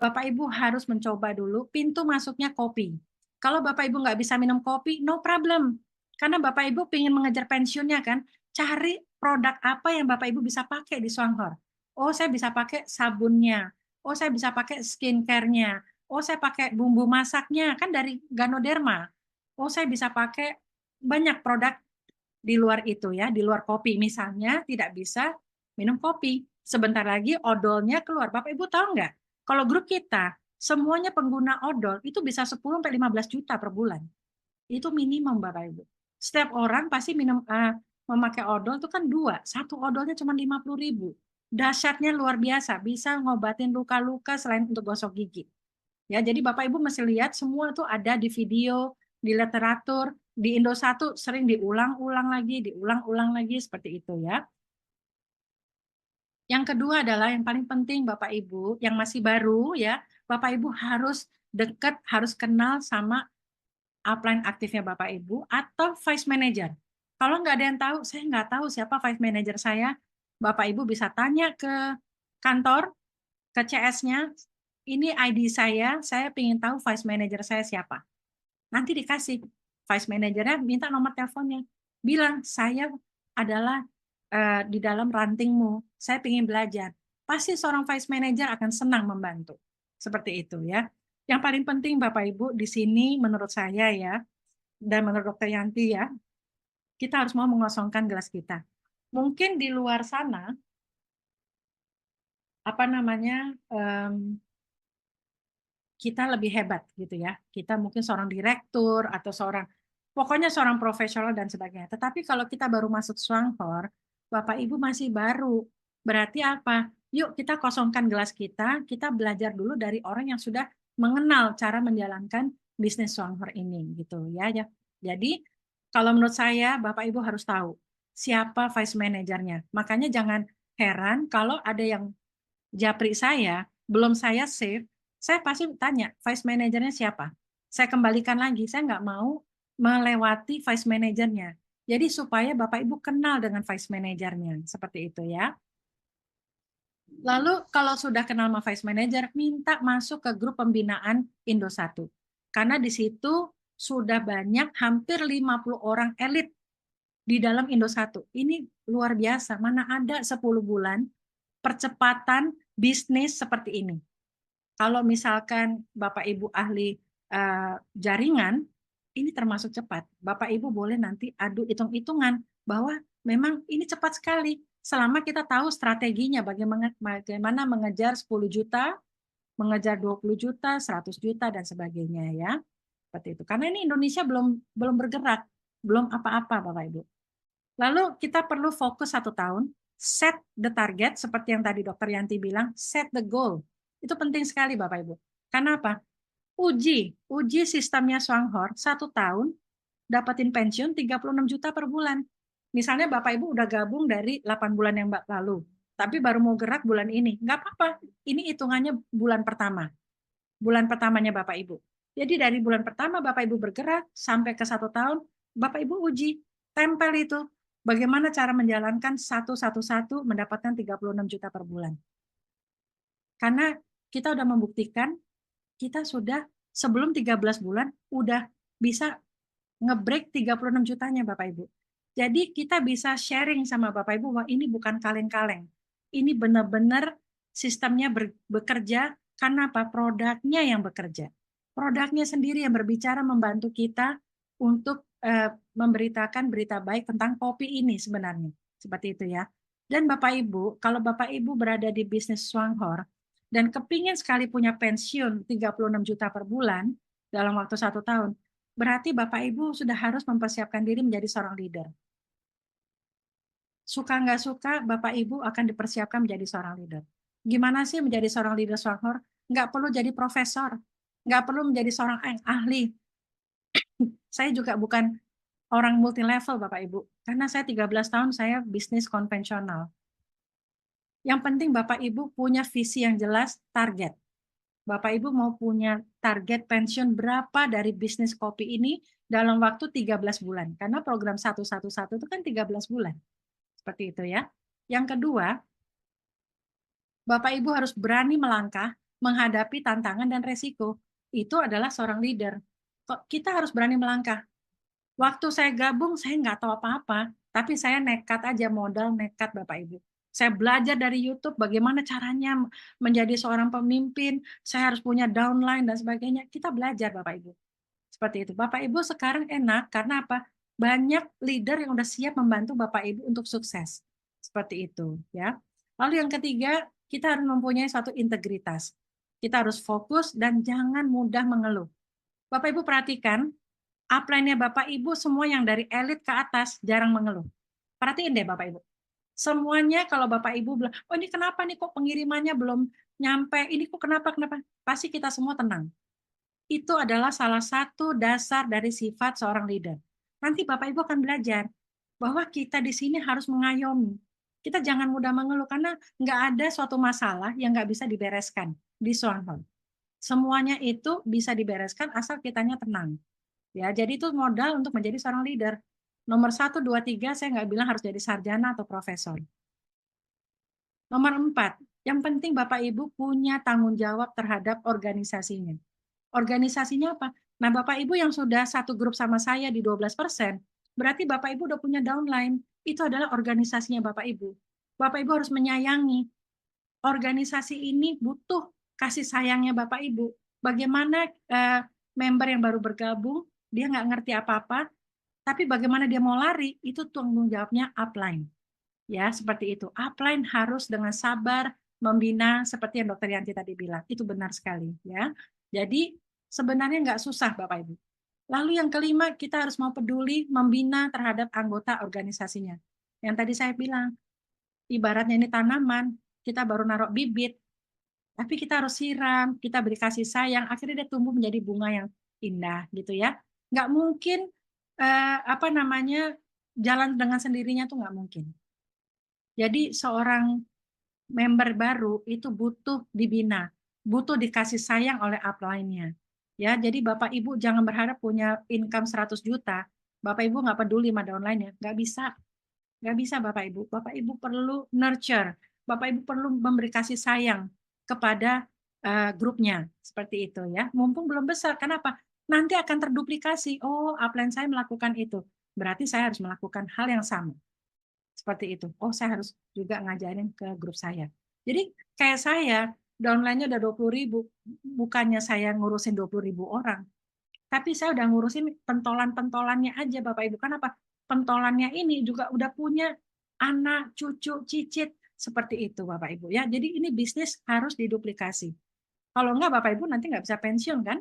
Bapak Ibu harus mencoba dulu pintu masuknya kopi. Kalau Bapak Ibu nggak bisa minum kopi, no problem. Karena Bapak Ibu ingin mengejar pensiunnya kan, cari produk apa yang Bapak Ibu bisa pakai di Swanghor. Oh, saya bisa pakai sabunnya. Oh, saya bisa pakai skincare-nya. Oh, saya pakai bumbu masaknya, kan dari Ganoderma. Oh, saya bisa pakai banyak produk di luar itu ya, di luar kopi. Misalnya tidak bisa minum kopi. Sebentar lagi odolnya keluar. Bapak Ibu tahu nggak? Kalau grup kita, semuanya pengguna odol itu bisa 10 sampai 15 juta per bulan. Itu minimum Bapak Ibu. Setiap orang pasti memakai odol itu kan dua. Satu odolnya cuma 50.000. Dahsyatnya luar biasa, bisa ngobatin luka-luka selain untuk gosok gigi. Ya, jadi Bapak Ibu mesti lihat semua itu ada di video, di literatur, di Indosat sering diulang-ulang lagi seperti itu ya. Yang kedua adalah yang paling penting Bapak Ibu yang masih baru ya, Bapak Ibu harus dekat, harus kenal sama upline aktifnya Bapak Ibu atau vice manager. Kalau nggak ada yang tahu, saya nggak tahu siapa vice manager saya, Bapak Ibu bisa tanya ke kantor, ke CS-nya, ini ID saya ingin tahu vice manager saya siapa. Nanti dikasih vice manajernya minta nomor teleponnya. Bilang, saya adalah di dalam rantingmu, saya ingin belajar. Pasti seorang vice manager akan senang membantu. Seperti itu ya. Yang paling penting Bapak Ibu di sini menurut saya ya, dan menurut Dokter Yanti ya, kita harus mau mengosongkan gelas kita. Mungkin di luar sana, apa namanya, kita lebih hebat gitu ya. Kita mungkin seorang direktur atau pokoknya seorang profesional dan sebagainya. Tetapi kalau kita baru masuk Swanghor, Bapak Ibu masih baru. Berarti apa? Yuk kita kosongkan gelas kita belajar dulu dari orang yang sudah mengenal cara menjalankan bisnis Swanghor ini gitu ya. Jadi kalau menurut saya Bapak Ibu harus tahu siapa vice manajernya. Makanya jangan heran kalau ada yang japri saya, belum saya save, saya pasti tanya, vice manajernya siapa? Saya kembalikan lagi, saya nggak mau melewati vice manajernya. Jadi supaya Bapak Ibu kenal dengan vice manajernya, seperti itu ya. Lalu kalau sudah kenal sama vice manager, minta masuk ke grup pembinaan Indosat. Karena di situ sudah banyak, hampir 50 orang elit di dalam Indosat. Ini luar biasa, mana ada 10 bulan percepatan bisnis seperti ini. Kalau misalkan Bapak Ibu ahli jaringan, ini termasuk cepat. Bapak Ibu boleh nanti adu hitung-hitungan bahwa memang ini cepat sekali. Selama kita tahu strateginya bagaimana mengejar 10 juta, mengejar 20 juta, 100 juta dan sebagainya ya. Seperti itu. Karena ini Indonesia belum bergerak, belum apa-apa Bapak Ibu. Lalu kita perlu fokus 1 tahun, set the target seperti yang tadi Dokter Yanti bilang, set the goal. Itu penting sekali Bapak Ibu. Karena apa? Uji sistemnya Swanghor 1 tahun dapatin pensiun 36 juta per bulan. Misalnya Bapak Ibu udah gabung dari 8 bulan yang lalu, tapi baru mau gerak bulan ini. Nggak apa-apa, ini hitungannya bulan pertama. Bulan pertamanya Bapak Ibu. Jadi dari bulan pertama Bapak Ibu bergerak sampai ke 1 tahun, Bapak Ibu uji, tempel itu. Bagaimana cara menjalankan satu mendapatkan 36 juta per bulan. Karena kita udah membuktikan, kita sudah sebelum 13 bulan udah bisa nge-break 36 jutanya Bapak Ibu. Jadi kita bisa sharing sama Bapak Ibu bahwa ini bukan kaleng-kaleng. Ini benar-benar sistemnya bekerja karena apa? Produknya yang bekerja. Produknya sendiri yang berbicara membantu kita untuk memberitakan berita baik tentang kopi ini sebenarnya. Seperti itu ya. Dan Bapak Ibu, kalau Bapak Ibu berada di bisnis Swanghor dan kepingin sekali punya pensiun 36 juta per bulan dalam waktu 1 tahun, berarti Bapak Ibu sudah harus mempersiapkan diri menjadi seorang leader. Suka nggak suka, Bapak Ibu akan dipersiapkan menjadi seorang leader. Gimana sih menjadi seorang leader Swanghor? Nggak perlu jadi profesor, nggak perlu menjadi seorang ahli. Saya juga bukan orang multi level Bapak Ibu, karena saya 13 tahun saya bisnis konvensional. Yang penting Bapak Ibu punya visi yang jelas, target. Bapak Ibu mau punya target pensiun berapa dari bisnis kopi ini dalam waktu 13 bulan. Karena program 111 itu kan 13 bulan. Seperti itu ya. Yang kedua, Bapak Ibu harus berani melangkah menghadapi tantangan dan resiko. Itu adalah seorang leader. Kok kita harus berani melangkah. Waktu saya gabung, saya nggak tahu apa-apa, tapi saya nekat aja, modal nekat Bapak Ibu. Saya belajar dari YouTube bagaimana caranya menjadi seorang pemimpin, saya harus punya downline dan sebagainya. Kita belajar Bapak Ibu. Seperti itu. Bapak Ibu sekarang enak karena apa? Banyak leader yang udah siap membantu Bapak Ibu untuk sukses. Seperti itu, ya. Lalu yang ketiga, kita harus mempunyai suatu integritas. Kita harus fokus dan jangan mudah mengeluh. Bapak Ibu perhatikan, upline-nya Bapak Ibu semua yang dari elit ke atas jarang mengeluh. Perhatiin deh Bapak Ibu. Semuanya kalau Bapak Ibu bilang, "Oh ini kenapa nih kok pengirimannya belum nyampe? Ini kok kenapa kenapa?" Pasti kita semua tenang. Itu adalah salah satu dasar dari sifat seorang leader. Nanti Bapak Ibu akan belajar bahwa kita di sini harus mengayomi. Kita jangan mudah mengeluh karena nggak ada suatu masalah yang nggak bisa dibereskan di Swanghorn. Semuanya itu bisa dibereskan asal kitanya tenang. Ya, jadi itu modal untuk menjadi seorang leader. Nomor 1, 2, 3, saya nggak bilang harus jadi sarjana atau profesor. Nomor 4, yang penting Bapak Ibu punya tanggung jawab terhadap organisasinya. Organisasinya apa? Nah, Bapak Ibu yang sudah satu grup sama saya di 12%, berarti Bapak Ibu udah punya downline. Itu adalah organisasinya Bapak Ibu. Bapak Ibu harus menyayangi. Organisasi ini butuh kasih sayangnya Bapak Ibu. Bagaimana member yang baru bergabung, dia nggak ngerti apa-apa, tapi bagaimana dia mau lari, itu tanggung jawabnya upline. Ya, seperti itu. Upline harus dengan sabar membina seperti yang Dokter Yanti tadi bilang. Itu benar sekali, ya. Jadi sebenarnya nggak susah Bapak Ibu. Lalu yang kelima, kita harus mau peduli membina terhadap anggota organisasinya. Yang tadi saya bilang, ibaratnya ini tanaman, kita baru naruh bibit, tapi kita harus siram, kita beri kasih sayang, akhirnya dia tumbuh menjadi bunga yang indah, gitu ya. Nggak mungkin, jalan dengan sendirinya tuh nggak mungkin. Jadi seorang member baru itu butuh dibina, butuh dikasih sayang oleh upline-nya. Ya, jadi Bapak Ibu jangan berharap punya income 100 juta, Bapak Ibu nggak peduli sama downline-nya, nggak bisa. Nggak bisa Bapak Ibu. Bapak Ibu perlu nurture, Bapak Ibu perlu memberi kasih sayang kepada grupnya, seperti itu ya. Mumpung belum besar, kenapa? Nanti akan terduplikasi. Oh, upline saya melakukan itu, berarti saya harus melakukan hal yang sama. Seperti itu. Oh, saya harus juga ngajarin ke grup saya. Jadi kayak saya, downline-nya udah 20.000, bukannya saya ngurusin 20.000 orang, tapi saya udah ngurusin pentolan-pentolannya aja Bapak Ibu. Kenapa? Pentolannya ini juga udah punya anak, cucu, cicit, seperti itu Bapak Ibu ya. Jadi ini bisnis harus diduplikasi. Kalau enggak Bapak Ibu nanti nggak bisa pensiun kan?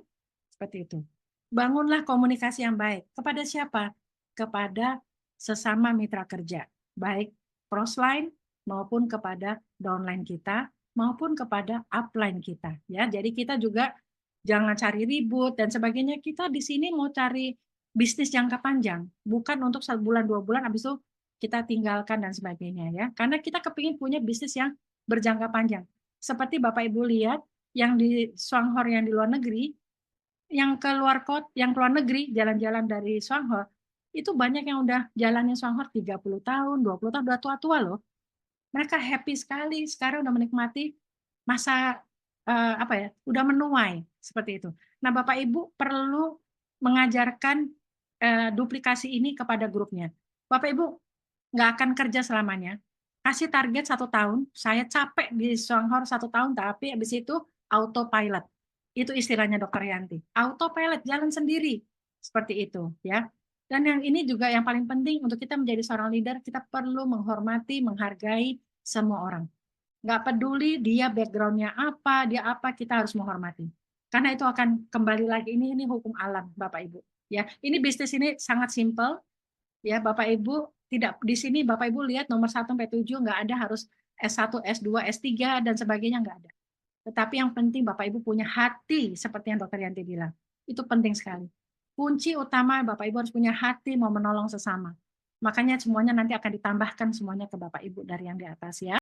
Seperti itu. Bangunlah komunikasi yang baik. Kepada siapa? Kepada sesama mitra kerja. Baik crossline maupun kepada downline kita maupun kepada upline kita ya. Jadi kita juga jangan cari ribut dan sebagainya. Kita di sini mau cari bisnis jangka panjang, bukan untuk 1 bulan 2 bulan habis itu kita tinggalkan dan sebagainya ya. Karena kita kepingin punya bisnis yang berjangka panjang. Seperti Bapak Ibu lihat yang di Swanghor yang di luar negeri, yang keluar yang keluar negeri jalan-jalan dari Swanghor, itu banyak yang udah jalannya Swanghor 30 tahun, 20 tahun, udah tua-tua loh. Mereka happy sekali, sekarang udah menikmati masa udah menuai seperti itu. Nah, Bapak Ibu perlu mengajarkan duplikasi ini kepada grupnya. Bapak Ibu nggak akan kerja selamanya. Kasih target 1 tahun, saya capek di Shanghai 1 tahun, tapi habis itu autopilot. Itu istilahnya Dokter Yanti. Autopilot, jalan sendiri. Seperti itu, ya. Dan yang ini juga yang paling penting untuk kita menjadi seorang leader, kita perlu menghormati, menghargai semua orang. Nggak peduli dia background-nya apa, dia apa, kita harus menghormati. Karena itu akan kembali lagi, ini hukum alam, Bapak Ibu. Ya, ini bisnis ini sangat simpel, ya Bapak Ibu tidak di sini Bapak Ibu lihat nomor 1 sampai 7 nggak ada harus S1, S2, S3 dan sebagainya nggak ada. Tetapi yang penting Bapak Ibu punya hati seperti yang Dokter Yanti bilang. Itu penting sekali. Kunci utama Bapak Ibu harus punya hati mau menolong sesama. Makanya semuanya nanti akan ditambahkan semuanya ke Bapak Ibu dari yang di atas ya.